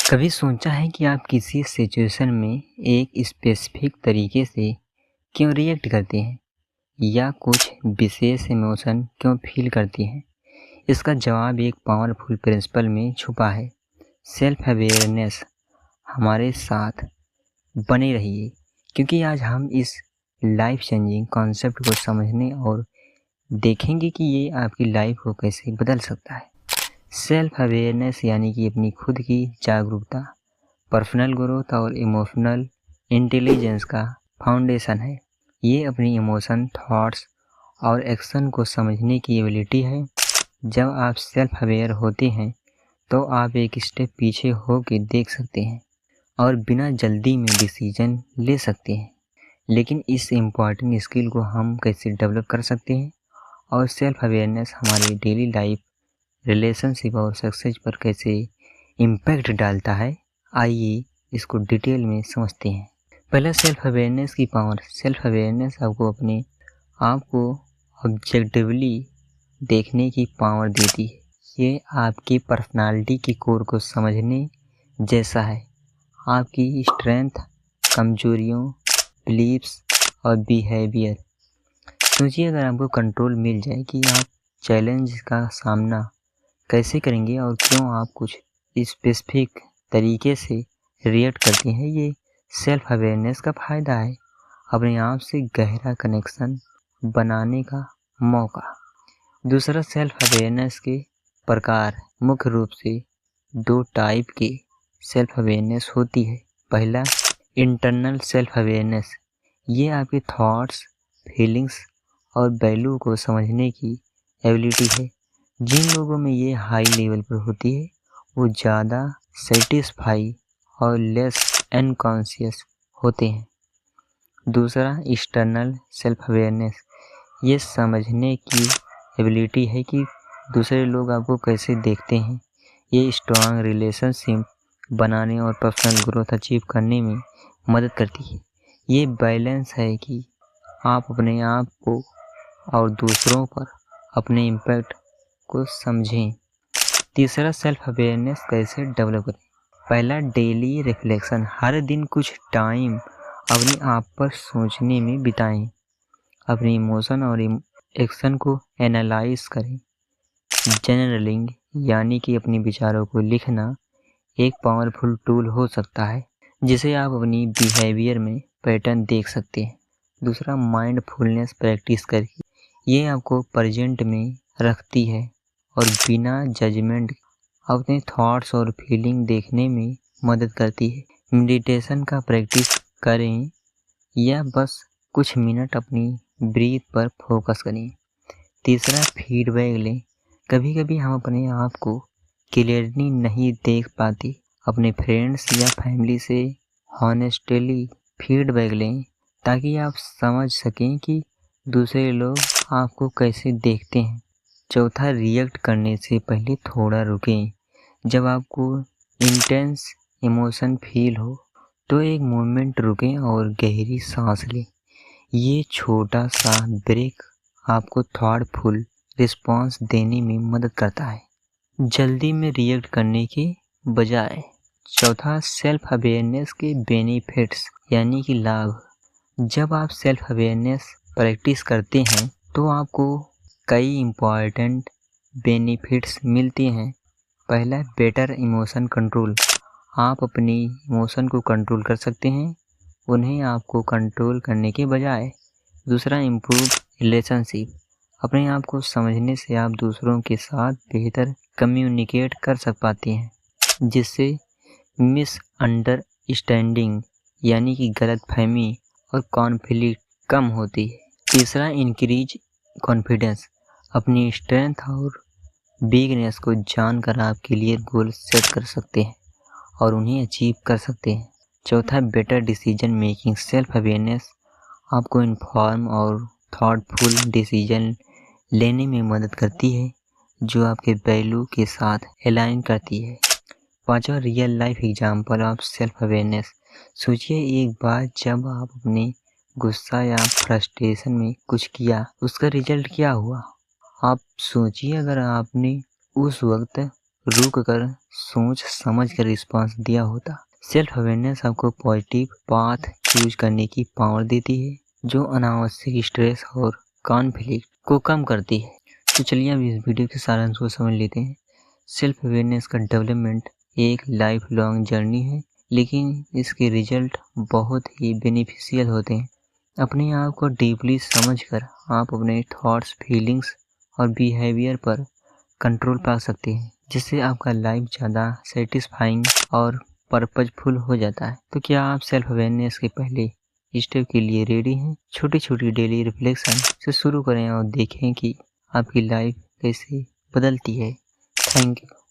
कभी सोचा है कि आप किसी सिचुएशन में एक स्पेसिफिक तरीके से क्यों रिएक्ट करते हैं या कुछ विशेष इमोशन क्यों फील करते हैं? इसका जवाब एक पावरफुल प्रिंसिपल में छुपा है। Self awareness. हमारे साथ बने रहिए क्योंकि आज हम इस लाइफ चेंजिंग कॉन्सेप्ट को समझने और देखेंगे कि ये आपकी लाइफ को कैसे बदल सकता है। सेल्फ अवेयरनेस यानी कि अपनी खुद की जागरूकता, पर्सनल ग्रोथ और इमोशनल इंटेलिजेंस का फाउंडेशन है। ये अपनी इमोशन, थॉट्स और एक्शन को समझने की एबिलिटी है। जब आप सेल्फ अवेयर होते हैं तो आप एक स्टेप पीछे हो के देख सकते हैं और बिना जल्दी में डिसीजन ले सकते हैं। लेकिन इस इम्पॉर्टेंट स्किल को हम कैसे डेवलप कर सकते हैं और सेल्फ अवेयरनेस हमारी डेली लाइफ, रिलेशनशिप और सक्सेस पर कैसे इम्पैक्ट डालता है, आइए इसको डिटेल में समझते हैं। पहला, सेल्फ अवेयरनेस की पावर। सेल्फ अवेयरनेस आपको अपने आप को ऑब्जेक्टिवली देखने की पावर देती है। ये आपकी पर्सनालिटी की कोर को समझने जैसा है। आपकी स्ट्रेंथ, कमजोरियों, बिलीव्स और बिहेवियर। सोचिए अगर आपको कंट्रोल मिल जाए कि आप चैलेंज का सामना कैसे करेंगे और क्यों आप कुछ स्पेसिफिक तरीके से रिएक्ट करते हैं। ये सेल्फ अवेयरनेस का फ़ायदा है, अपने आप से गहरा कनेक्शन बनाने का मौका। दूसरा, सेल्फ अवेयरनेस के प्रकार। मुख्य रूप से 2 टाइप के सेल्फ अवेयरनेस होती है। पहला, इंटरनल सेल्फ अवेयरनेस। ये आपके थॉट्स, फीलिंग्स और वैल्यू को समझने की एबिलिटी है। जिन लोगों में ये हाई लेवल पर होती है वो ज़्यादा सेटिस्फाई और लेस अनकॉन्शियस होते हैं। दूसरा, एक्सटर्नल सेल्फ अवेयरनेस। ये समझने की एबिलिटी है कि दूसरे लोग आपको कैसे देखते हैं। ये स्ट्रॉन्ग रिलेशनशिप बनाने और पर्सनल ग्रोथ अचीव करने में मदद करती है। ये बैलेंस है कि आप अपने आप को और दूसरों पर अपने इम्पैक्ट को समझें। तीसरा, सेल्फ अवेयरनेस कैसे डेवलप करें। पहला, डेली रिफ्लेक्शन। हर दिन कुछ टाइम अपने आप पर सोचने में बिताएं। अपने इमोशन और एक्शन को एनालाइज करें। जर्नलिंग यानी कि अपने विचारों को लिखना एक पावरफुल टूल हो सकता है जिसे आप अपनी बिहेवियर में पैटर्न देख सकते हैं। दूसरा, माइंडफुलनेस प्रैक्टिस करके। ये आपको प्रेजेंट में रखती है और बिना जजमेंट अपने थॉट्स और फीलिंग देखने में मदद करती है। मेडिटेशन का प्रैक्टिस करें या बस कुछ मिनट अपनी ब्रीथ पर फोकस करें। तीसरा, फीडबैक लें। कभी कभी हम अपने आप को क्लियरली नहीं देख पाते। अपने फ्रेंड्स या फैमिली से हॉनेस्टली फीडबैक लें ताकि आप समझ सकें कि दूसरे लोग आपको कैसे देखते हैं। चौथा, रिएक्ट करने से पहले थोड़ा रुकें। जब आपको इंटेंस इमोशन फील हो तो एक मोमेंट रुकें और गहरी सांस लें। ये छोटा सा ब्रेक आपको थॉटफुल रिस्पॉन्स देने में मदद करता है, जल्दी में रिएक्ट करने के बजाय। चौथा, सेल्फ अवेयरनेस के बेनिफिट्स यानी कि लाभ। जब आप सेल्फ अवेयरनेस प्रैक्टिस करते हैं तो आपको कई इम्पॉर्टेंट बेनिफिट्स मिलते हैं। पहला, बेटर इमोशन कंट्रोल। आप अपनी इमोशन को कंट्रोल कर सकते हैं, उन्हें आपको कंट्रोल करने के बजाय। दूसरा, इम्प्रूव रिलेशनशिप। अपने आप को समझने से आप दूसरों के साथ बेहतर कम्युनिकेट कर पाते हैं, जिससे मिसअंडरस्टैंडिंग यानी कि गलतफहमी और कॉन्फ्लिक्ट कम होती है। तीसरा, इंक्रीज कॉन्फिडेंस। अपनी स्ट्रेंथ और वीकनेस को जानकर आप क्लियर गोल सेट कर सकते हैं और उन्हें अचीव कर सकते हैं। चौथा, better decision making. Self awareness आपको इन्फॉर्म और थॉटफुल डिसीजन लेने में मदद करती है जो आपके वैल्यू के साथ अलाइन करती है। पांचवा, real life example of self awareness. सोचिए एक बार जब आप अपने गुस्सा या फ्रस्ट्रेशन में कुछ किया, उसका रिजल्ट क्या हुआ। आप सोचिए अगर आपने उस वक्त रुक कर सोच समझ कर रिस्पॉन्स दिया होता। सेल्फ अवेयरनेस आपको पॉजिटिव पाथ चूज करने की पावर देती है, जो अनावश्यक स्ट्रेस और कॉन्फ्लिक्ट को कम करती है। तो चलिए अब इस वीडियो के सारांश को समझ लेते हैं। सेल्फ अवेयरनेस का डेवलपमेंट एक लाइफ लॉन्ग जर्नी है, लेकिन इसके रिजल्ट बहुत ही बेनिफिशियल होते हैं। अपने आप को डीपली समझकर आप अपने थॉट्स, फीलिंग्स और बिहेवियर पर कंट्रोल पा सकते हैं, जिससे आपका लाइफ ज़्यादा सेटिस्फाइंग और पर्पजफुल हो जाता है। तो क्या आप सेल्फ अवेयरनेस के पहले स्टेप के लिए रेडी हैं? छोटी छोटी डेली रिफ्लेक्शन से शुरू करें और देखें कि आपकी लाइफ कैसे बदलती है। Thank you.